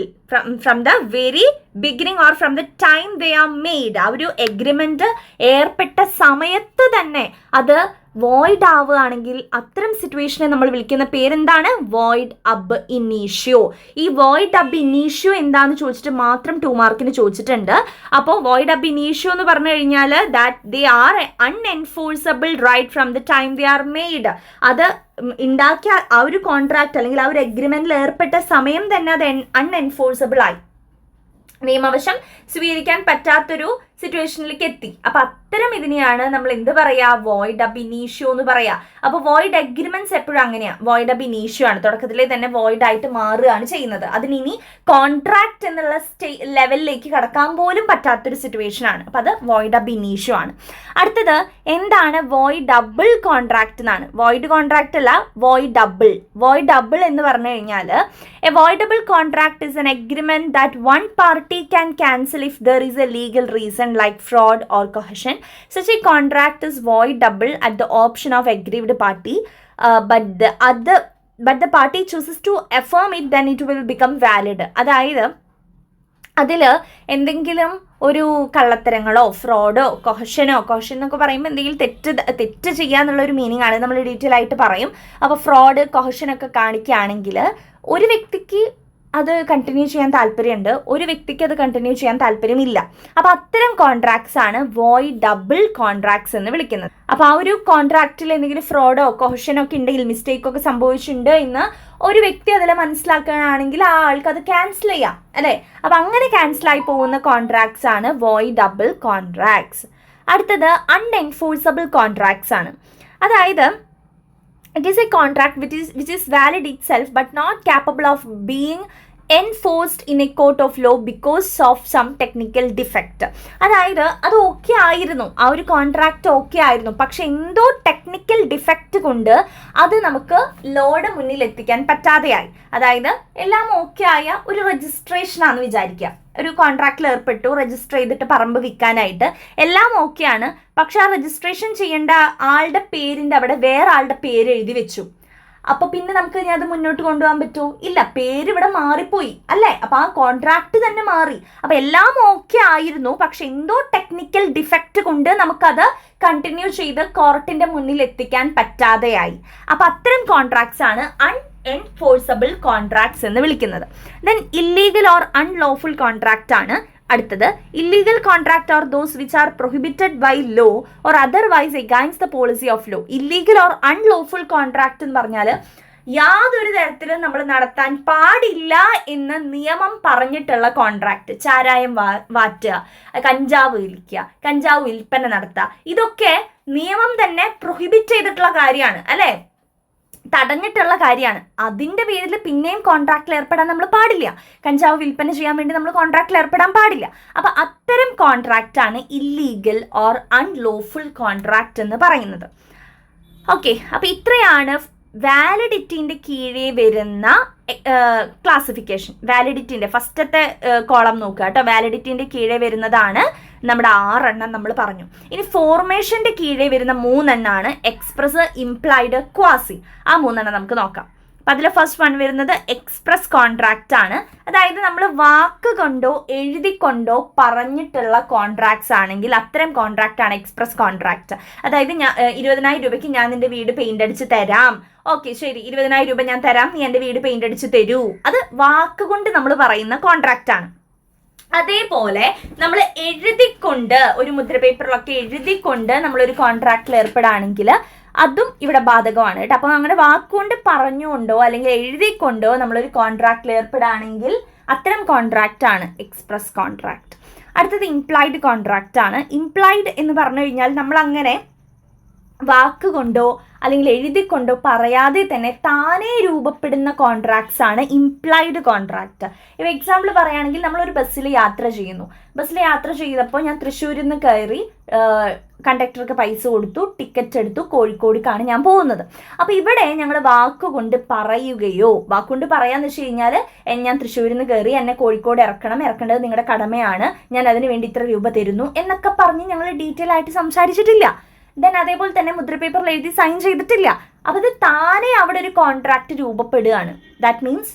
from the very beginning or from the time they are made, ആ ഒരു എഗ്രിമെന്റ് ഏർപ്പെട്ട സമയത്ത് തന്നെ അത് വോയിഡ് ആവുകയാണെങ്കിൽ അത്തരം സിറ്റുവേഷനെ നമ്മൾ വിളിക്കുന്ന പേരെന്താണ്? വോയിഡ് അബ് ഇനീഷ്യോ. ഈ വോയിഡ് അബ് ഇനീഷ്യോ എന്താന്ന് ചോദിച്ചിട്ട് മാത്രം 2 മാർക്കിന് ചോദിച്ചിട്ടുണ്ട്. അപ്പോൾ വോയിഡ് അബ് ഇനീഷ്യോ എന്ന് പറഞ്ഞു കഴിഞ്ഞാൽ that they are unenforceable right from the time they are made. അത് ഉണ്ടാക്കിയ ആ ഒരു കോൺട്രാക്ട് അല്ലെങ്കിൽ ആ ഒരു എഗ്രിമെന്റിൽ ഏർപ്പെട്ട സമയം തന്നെ അത് അൺഎൻഫോഴ്സബിൾ ആയി, നിയമവശം സ്വീകരിക്കാൻ പറ്റാത്തൊരു സിറ്റുവേഷനിലേക്ക് എത്തി. അപ്പൊ അത്തരം ഇതിനെയാണ് നമ്മൾ എന്ത് പറയാ? വോയിഡ് അബ് ഇനീഷ്യോ എന്ന് പറയാ. അപ്പൊ വോയിഡ് എഗ്രിമെന്റ്സ് എപ്പോഴും അങ്ങനെയാ, വോയിഡ് അബ് ഇനീഷ്യോ ആണ്, തുടക്കത്തിലെ തന്നെ വോയിഡ് ആയിട്ട് മാറുകയാണ് ചെയ്യുന്നത്. അതിനി കോൺട്രാക്ട് എന്നുള്ള ലെവലിലേക്ക് കടക്കാൻ പോലും പറ്റാത്തൊരു സിറ്റുവേഷൻ ആണ്. അപ്പൊ അത് വോയിഡ് അബ് ഇനീഷ്യോ ആണ്. അടുത്തത് എന്താണ്? വോയിഡ് ഡബിൾ കോൺട്രാക്ട് എന്നാണ്. വോയിഡ് കോൺട്രാക്ട് അല്ല, വോയിഡ് ഡബിൾ. വോയിഡ് ഡബിൾ എന്ന് പറഞ്ഞു കഴിഞ്ഞാൽ A voidable contract is an agreement that one party can cancel if there is A legal reason like fraud or coercion. Such a contract is voidable at the option of aggrieved party, but the party chooses to affirm it, then it will become valid. അതായത് അതിൽ എന്തെങ്കിലും ഒരു കള്ളത്തരങ്ങളോ ഫ്രോഡോ cohesion എന്നൊക്കെ പറയുമ്പോൾ എന്തെങ്കിലും തെറ്റ് ചെയ്യാന്നുള്ള ഒരു meaning ആണ്, നമ്മൾ ഡീറ്റെയിൽ ആയിട്ട് പറയും. അപ്പോൾ ഫ്രോഡ് കൊഹഷനൊക്കെ കാണിക്കുകയാണെങ്കിൽ ഒരു വ്യക്തിക്ക് അത് കണ്ടിന്യൂ ചെയ്യാൻ താല്പര്യമുണ്ട്, ഒരു വ്യക്തിക്ക് അത് കണ്ടിന്യൂ ചെയ്യാൻ താല്പര്യമില്ല. അപ്പോൾ അത്തരം കോൺട്രാക്ട്സ് ആണ് വോയിഡ് ഡബിൾ കോൺട്രാക്ട്സ് എന്ന് വിളിക്കുന്നത്. അപ്പോൾ ആ ഒരു കോൺട്രാക്റ്റിൽ എന്തെങ്കിലും ഫ്രോഡോ കൊഹഷനോ ഒക്കെ ഉണ്ടെങ്കിൽ, മിസ്റ്റേക്കൊക്കെ സംഭവിച്ചിട്ടുണ്ട് എന്ന് ഒരു വ്യക്തി അതിൽ മനസ്സിലാക്കുകയാണെങ്കിൽ ആ ആൾക്ക് അത് ക്യാൻസൽ ചെയ്യാം അല്ലേ? അപ്പം അങ്ങനെ ക്യാൻസലായി പോകുന്ന കോൺട്രാക്ട്സ് ആണ് വോയിഡ് ഡബിൾ കോൺട്രാക്ട്സ്. അടുത്തത് അൺഎൻഫോഴ്സബിൾ കോൺട്രാക്ട്സ് ആണ്. അതായത് it is a contract which is valid itself but not capable of being enforced in a court of law because of some technical defect. അതായത് അത് ഓക്കെ ആയിരുന്നു, ആ ഒരു കോൺട്രാക്റ്റ് ഓക്കെ ആയിരുന്നു, പക്ഷെ എന്തോ ടെക്നിക്കൽ ഡിഫക്റ്റ് കൊണ്ട് അത് നമുക്ക് ലോയുടെ മുന്നിൽ എത്തിക്കാൻ പറ്റാതെയായി. അതായത് എല്ലാം ഓക്കെ ആയ ഒരു രജിസ്ട്രേഷൻ ആണെന്ന് വിചാരിക്കുക. ഒരു കോൺട്രാക്റ്റിൽ ഏർപ്പെട്ടു, രജിസ്റ്റർ ചെയ്തിട്ട് പറമ്പ് വിൽക്കാനായിട്ട് എല്ലാം ഓക്കെയാണ്, പക്ഷെ ആ രജിസ്ട്രേഷൻ ചെയ്യേണ്ട ആളുടെ പേരിൻ്റെ അവിടെ വേറെ ആളുടെ പേര് എഴുതി വെച്ചു. അപ്പൊ പിന്നെ നമുക്ക് ഇനി അത് മുന്നോട്ട് കൊണ്ടുപോകാൻ പറ്റുമോ? ഇല്ല, പേര് ഇവിടെ മാറിപ്പോയി അല്ലേ? അപ്പൊ ആ കോൺട്രാക്ട് തന്നെ മാറി. അപ്പൊ എല്ലാം ഓക്കെ ആയിരുന്നു, പക്ഷെ എന്തോ ടെക്നിക്കൽ ഡിഫക്റ്റ് കൊണ്ട് നമുക്കത് കണ്ടിന്യൂ ചെയ്ത് കോർട്ടിന്റെ മുന്നിൽ എത്തിക്കാൻ പറ്റാതെയായി. അപ്പൊ അത്തരം കോൺട്രാക്ട്സ് ആണ് അൺഎൻഫോഴ്സബിൾ കോൺട്രാക്ട്സ് എന്ന് വിളിക്കുന്നത്. Then illegal or unlawful contract ആണ് അടുത്തത്. Illegal contract or those which are prohibited by law or otherwise against the policy of law. Illegal or unlawful contract എന്ന് പറഞ്ഞാൽ യാതൊരു തരത്തിലും നമ്മൾ നടത്താൻ പാടില്ല എന്ന് നിയമം പറഞ്ഞിട്ടുള്ള കോൺട്രാക്ട്. ചാരായം വാറ്റുക, കഞ്ചാവ് വിൽക്കുക, കഞ്ചാവ് വിൽപ്പന നടത്തുക, ഇതൊക്കെ നിയമം തന്നെ പ്രൊഹിബിറ്റ് ചെയ്തിട്ടുള്ള കാര്യമാണ് അല്ലേ? തടഞ്ഞിട്ടുള്ള കാര്യമാണ്. അതിൻ്റെ പേരിൽ പിന്നെയും കോൺട്രാക്റ്റിൽ ഏർപ്പെടാൻ നമ്മൾ പാടില്ല. കഞ്ചാവ് വിൽപ്പന ചെയ്യാൻ വേണ്ടി നമ്മൾ കോൺട്രാക്റ്റിൽ ഏർപ്പെടാൻ പാടില്ല. അപ്പം അത്തരം കോൺട്രാക്റ്റാണ് ഇല്ലീഗൽ ഓർ അൺലോഫുൾ കോൺട്രാക്റ്റ് എന്ന് പറയുന്നത്. ഓക്കെ, അപ്പം ഇത്രയാണ് വാലിഡിറ്റിൻ്റെ കീഴേ വരുന്ന ക്ലാസിഫിക്കേഷൻ. വാലിഡിറ്റിൻ്റെ ഫസ്റ്റത്തെ കോളം നോക്കുക കേട്ടോ. വാലിഡിറ്റിൻ്റെ കീഴേ വരുന്നതാണ് നമ്മുടെ 6 എണ്ണം നമ്മൾ പറഞ്ഞു. ഇനി ഫോർമേഷൻ്റെ കീഴേ വരുന്ന 3 എണ്ണമാണ് എക്സ്പ്രസ്, ഇംപ്ലൈഡ്, ക്വാസി. ആ 3 എണ്ണം നമുക്ക് നോക്കാം. അപ്പം അതിൽ ഫസ്റ്റ് വൺ വരുന്നത് എക്സ്പ്രസ് കോൺട്രാക്റ്റ് ആണ്. അതായത് നമ്മൾ വാക്ക് കൊണ്ടോ എഴുതിക്കൊണ്ടോ പറഞ്ഞിട്ടുള്ള കോൺട്രാക്ട്സ് ആണെങ്കിൽ അത്തരം കോൺട്രാക്റ്റ് ആണ് എക്സ്പ്രസ് കോൺട്രാക്റ്റ്. അതായത് 20,000 രൂപയ്ക്ക് ഞാൻ നിന്റെ വീട് പെയിന്റ് അടിച്ച് തരാം. ഓക്കെ ശരി, 20,000 രൂപ ഞാൻ തരാം, നീ എൻ്റെ വീട് പെയിന്റ് അടിച്ച് തരൂ. അത് വാക്കുകൊണ്ട് നമ്മൾ പറയുന്ന കോൺട്രാക്റ്റ് ആണ്. അതേപോലെ നമ്മൾ എഴുതിക്കൊണ്ട് ഒരു മുദ്ര പേപ്പറിലൊക്കെ എഴുതിക്കൊണ്ട് നമ്മളൊരു കോൺട്രാക്റ്റിൽ ഏർപ്പെടുകയാണെങ്കിൽ അതും ഇവിടെ ബാധകമാണ് കേട്ടോ. അപ്പം അങ്ങനെ വാക്കുകൊണ്ട് പറഞ്ഞുകൊണ്ടോ അല്ലെങ്കിൽ എഴുതിക്കൊണ്ടോ നമ്മളൊരു കോൺട്രാക്റ്റിൽ ഏർപ്പെടുകയാണെങ്കിൽ അത്തരം കോൺട്രാക്റ്റ് ആണ് എക്സ്പ്രസ് കോൺട്രാക്റ്റ്. അടുത്തത് ഇംപ്ലൈഡ് കോൺട്രാക്റ്റ് ആണ്. ഇംപ്ലൈഡ് എന്ന് പറഞ്ഞു കഴിഞ്ഞാൽ നമ്മൾ അങ്ങനെ വാക്കുകൊണ്ടോ അല്ലെങ്കിൽ എഴുതിക്കൊണ്ടോ പറയാതെ തന്നെ താനേ രൂപപ്പെടുന്ന കോൺട്രാക്ട്സ് ആണ് ഇംപ്ലൈഡ് കോൺട്രാക്റ്റ്. ഇപ്പോൾ എക്സാമ്പിൾ പറയുകയാണെങ്കിൽ നമ്മളൊരു ബസ്സിൽ യാത്ര ചെയ്യുന്നു. ബസ്സിൽ യാത്ര ചെയ്തപ്പോൾ ഞാൻ തൃശ്ശൂരിൽ നിന്ന് കയറി കണ്ടക്ടർക്ക് പൈസ കൊടുത്തു, ടിക്കറ്റ് എടുത്തു, കോഴിക്കോടേക്കാണ് ഞാൻ പോകുന്നത്. അപ്പോൾ ഇവിടെ ഞങ്ങൾ വാക്കുകൊണ്ട് പറയുകയോ, വാക്കുകൊണ്ട് പറയാന്ന് വെച്ച് കഴിഞ്ഞാൽ ഞാൻ തൃശ്ശൂരിൽ നിന്ന് കയറി എന്നെ കോഴിക്കോട് ഇറക്കേണ്ടത് നിങ്ങളുടെ കടമയാണ്, ഞാൻ അതിന് വേണ്ടി ഇത്ര രൂപ തരുന്നു എന്നൊക്കെ പറഞ്ഞ് ഞങ്ങൾ ഡീറ്റെയിൽ ആയിട്ട് സംസാരിച്ചിട്ടില്ല. ദെൻ അതേപോലെ തന്നെ മുദ്ര പേപ്പറിൽ എഴുതി സൈൻ ചെയ്തിട്ടില്ല. അപ്പോൾ ഇത് താനേ അവിടെ ഒരു കോൺട്രാക്റ്റ് രൂപപ്പെടുകയാണ്. ദാറ്റ് മീൻസ്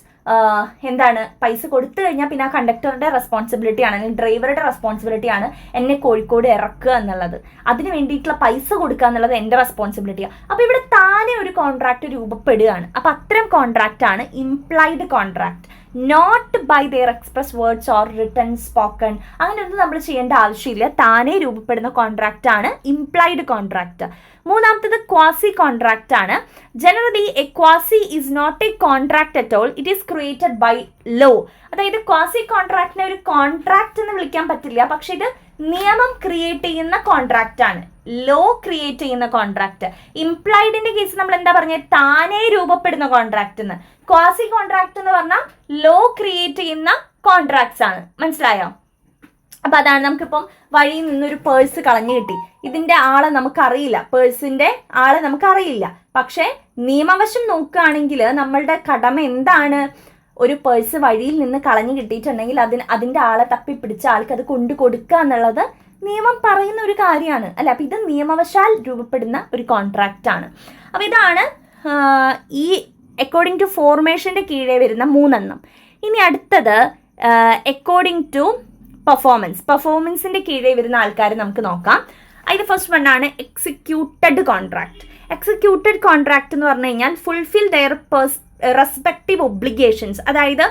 എന്താണ്, പൈസ കൊടുത്തു കഴിഞ്ഞാൽ പിന്നെ ആ കണ്ടക്ടറുടെ റെസ്പോൺസിബിലിറ്റി ആണ്, അല്ലെങ്കിൽ ഡ്രൈവറുടെ റെസ്പോൺസിബിലിറ്റി ആണ് എന്നെ കോഴിക്കോട് ഇറക്കുക എന്നുള്ളത്. അതിന് വേണ്ടിയിട്ടുള്ള പൈസ കൊടുക്കുക എന്നുള്ളത് എൻ്റെ റെസ്പോൺസിബിലിറ്റിയാണ്. അപ്പോൾ ഇവിടെ താനേ ഒരു കോൺട്രാക്റ്റ് രൂപപ്പെടുകയാണ്. അപ്പോൾ അത്തരം കോൺട്രാക്റ്റ് ആണ് implied contract. Not by their express words or written, spoken, അങ്ങനെയൊന്നും നമ്മൾ ചെയ്യേണ്ട ആവശ്യമില്ല. താനേ രൂപപ്പെടുന്ന കോൺട്രാക്റ്റ് ആണ് ഇംപ്ലൈഡ് കോൺട്രാക്റ്റ്. മൂന്നാമത്തത് ക്വാസി കോൺട്രാക്റ്റ് ആണ്. Generally a quasi is not a contract at all, it is created by law. അതായത് ക്വാസി കോൺട്രാക്റ്റിനെ ഒരു കോൺട്രാക്ട് എന്ന് വിളിക്കാൻ പറ്റില്ല, പക്ഷെ ഇത് നിയമം ക്രിയേറ്റ് ചെയ്യുന്ന കോൺട്രാക്റ്റ് ആണ്, ലോ ക്രിയേറ്റ് ചെയ്യുന്ന കോൺട്രാക്ട്. ഇംപ്ലൈഡിന്റെ കേസ് നമ്മൾ എന്താ പറഞ്ഞത്, താനേ രൂപപ്പെടുന്ന കോൺട്രാക്ട് എന്ന്. ക്വാസി കോൺട്രാക്ട് എന്ന് പറഞ്ഞാൽ ലോ ക്രിയേറ്റ് ചെയ്യുന്ന കോൺട്രാക്ട്സ് ആണ്. മനസ്സിലായോ? അപ്പൊ അതാണ്, നമുക്കിപ്പം വഴിയിൽ നിന്നൊരു പേഴ്സ് കളഞ്ഞു കിട്ടി, ഇതിന്റെ ആളെ നമുക്കറിയില്ല, പേഴ്സിന്റെ ആളെ നമുക്കറിയില്ല. പക്ഷെ നിയമവശം നോക്കുകയാണെങ്കിൽ നമ്മളുടെ കടമ എന്താണ്? ഒരു പേഴ്സ് വഴിയിൽ നിന്ന് കളഞ്ഞു കിട്ടിയിട്ടുണ്ടെങ്കിൽ അതിന്റെ ആളെ തപ്പിപ്പിടിച്ച ആൾക്ക് അത് കൊണ്ടു കൊടുക്കുക എന്നുള്ളത് നിയമം പറയുന്ന ഒരു കാര്യമാണ് അല്ലെ. അപ്പൊ ഇത് നിയമവശാൽ രൂപപ്പെടുന്ന ഒരു കോൺട്രാക്റ്റ് ആണ്. അപ്പൊ ഇതാണ് ഈ അക്കോർഡിംഗ് ടു ഫോർമേഷന്റെ കീഴേ വരുന്ന 3 എണ്ണം. ഇനി അടുത്തത് അക്കോർഡിംഗ് ടു പെർഫോമൻസിന്റെ കീഴേ വരുന്ന ആൾക്കാർ നമുക്ക് നോക്കാം. അതിൽ ഫസ്റ്റ് വൺ ആണ് എക്സിക്യൂട്ടഡ് കോൺട്രാക്ട്. എക്സിക്യൂട്ടഡ് കോൺട്രാക്ട് എന്ന് പറഞ്ഞു കഴിഞ്ഞാൽ ഫുൾഫിൽ ദെയർ റെസ്പെക്റ്റീവ് ഒബ്ലിഗേഷൻസ്. അതായത്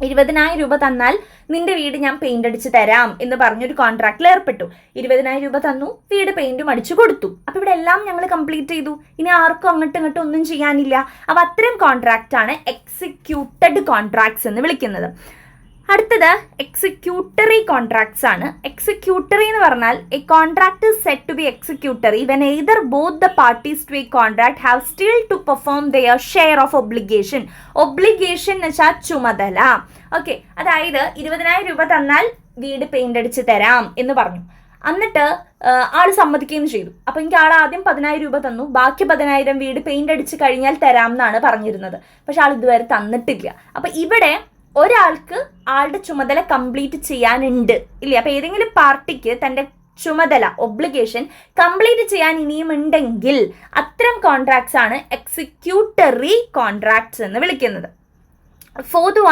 20,000 രൂപ തന്നാൽ നിന്റെ വീട് ഞാൻ പെയിന്റ് അടിച്ച് തരാം എന്ന് പറഞ്ഞൊരു കോൺട്രാക്റ്റിൽ ഏർപ്പെട്ടു. 20,000 രൂപ തന്നു, വീട് പെയിന്റും അടിച്ചു കൊടുത്തു. അപ്പൊ ഇവിടെ എല്ലാം ഞങ്ങൾ കംപ്ലീറ്റ് ചെയ്തു, ഇനി ആർക്കും അങ്ങോട്ടും ഒന്നും ചെയ്യാനില്ല. അപ്പൊ അത്തരം കോൺട്രാക്റ്റ് ആണ് എക്സിക്യൂട്ടഡ് കോൺട്രാക്ട്സ് എന്ന് വിളിക്കുന്നത്. അടുത്തത് എക്സിക്യൂട്ടറി കോൺട്രാക്ട്സ് ആണ്. എക്സിക്യൂട്ടറി എന്ന് പറഞ്ഞാൽ a contract is set to be executory when either both the parties to a contract have still to perform their share of obligation. Obligation എന്ന് വെച്ചാൽ ചുമതല. ഓക്കെ, അതായത് 20,000 രൂപ തന്നാൽ വീട് പെയിന്റ് അടിച്ച് തരാം എന്ന് പറഞ്ഞു. എന്നിട്ട് ആള് സമ്മതിക്കുകയും ചെയ്തു. അപ്പൊ എനിക്ക് ആൾ ആദ്യം 10,000 രൂപ തന്നു, ബാക്കി 10,000 വീട് പെയിന്റ് അടിച്ച് കഴിഞ്ഞാൽ തരാം എന്നാണ് പറഞ്ഞിരുന്നത്. പക്ഷെ ആൾ ഇതുവരെ തന്നിട്ടില്ല. അപ്പൊ ഇവിടെ ഒരാൾക്ക് ആളുടെ ചുമതല കംപ്ലീറ്റ് ചെയ്യാനുണ്ട് ഇല്ലേ. അപ്പൊ ഏതെങ്കിലും പാർട്ടിക്ക് തന്റെ ചുമതല, ഒബ്ലിഗേഷൻ കംപ്ലീറ്റ് ചെയ്യാൻ ഇനിയും ഉണ്ടെങ്കിൽ അത്തരം കോൺട്രാക്ട്സ് ആണ് എക്സിക്യൂട്ടറി കോൺട്രാക്ട്സ് എന്ന് വിളിക്കുന്നത്. ഫോർത്ത്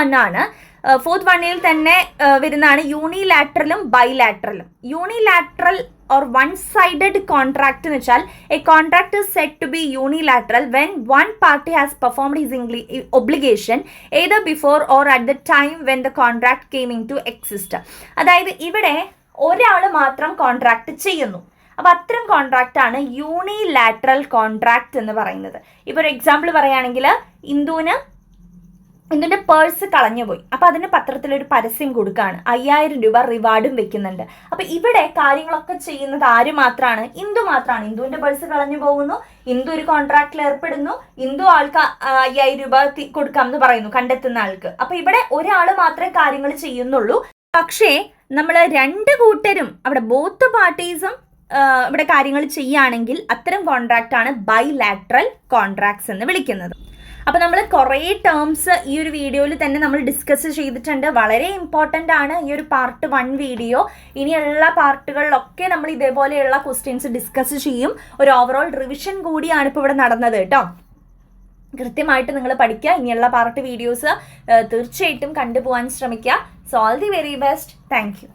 വണ്ണിൽ തന്നെ വരുന്നതാണ് യൂണിലാറ്ററലും ബൈലാറ്ററലും. യൂണിലാറ്ററൽ or one-sided contract എന്ന് വെച്ചാൽ a contract is said to be unilateral when one party has performed his obligation either before or at the time when the contract came into exist. അതായത് ഇവിടെ ഒരാൾ മാത്രം കോൺട്രാക്ട് ചെയ്യുന്നു. അപ്പോൾ അത്തരം contract ആണ് യൂണിലാറ്ററൽ കോൺട്രാക്ട് എന്ന് പറയുന്നത്. ഇപ്പോൾ ഒരു എക്സാമ്പിൾ പറയുകയാണെങ്കിൽ ഇന്ദുവിന് ഇന്ദുവിന്റെ പേഴ്സ് കളഞ്ഞുപോയി. അപ്പൊ അതിന് പത്രത്തിലൊരു പരസ്യം കൊടുക്കുകയാണ്, 5000 രൂപ റിവാർഡും വെക്കുന്നുണ്ട്. അപ്പൊ ഇവിടെ കാര്യങ്ങളൊക്കെ ചെയ്യുന്നത് ആര് മാത്രമാണ്? ഇന്ദു മാത്രമാണ്. ഇന്ദുവിന്റെ പേഴ്സ് കളഞ്ഞു പോകുന്നു, ഇന്ദു ഒരു കോൺട്രാക്റ്റിൽ ഏർപ്പെടുന്നു, ഇന്ദു ആൾക്ക് 5000 രൂപ കൊടുക്കാമെന്ന് പറയുന്നു കണ്ടെത്തുന്ന ആൾക്ക്. അപ്പൊ ഇവിടെ ഒരാൾ മാത്രമേ കാര്യങ്ങൾ ചെയ്യുന്നുള്ളൂ. പക്ഷേ നമ്മൾ രണ്ട് കൂട്ടരും അവിടെ ബോത്ത് പാർട്ടീസും ഇവിടെ കാര്യങ്ങൾ ചെയ്യുകയാണെങ്കിൽ അത്തരം കോൺട്രാക്റ്റ് ആണ് ബൈലാറ്ററൽ കോൺട്രാക്ട്സ് എന്ന് വിളിക്കുന്നത്. അപ്പോൾ നമ്മൾ കുറേ ടേംസ് ഈ ഒരു വീഡിയോയിൽ തന്നെ നമ്മൾ ഡിസ്കസ് ചെയ്തിട്ടുണ്ട്. വളരെ ഇമ്പോർട്ടൻ്റ് ആണ് ഈ ഒരു പാർട്ട് 1 വീഡിയോ. ഇനിയുള്ള പാർട്ടുകളിലൊക്കെ നമ്മൾ ഇതേപോലെയുള്ള ക്വസ്റ്റ്യൻസ് ഡിസ്കസ് ചെയ്യും. ഒരു ഓവറോൾ റിവിഷൻ കൂടിയാണ് ഇപ്പോൾ ഇവിടെ നടന്നത് കേട്ടോ. കൃത്യമായിട്ട് നിങ്ങൾ പഠിക്കുക. ഇനിയുള്ള പാർട്ട് വീഡിയോസ് തീർച്ചയായിട്ടും കണ്ടുപോകാൻ ശ്രമിക്കുക. So all the very best. Thank you.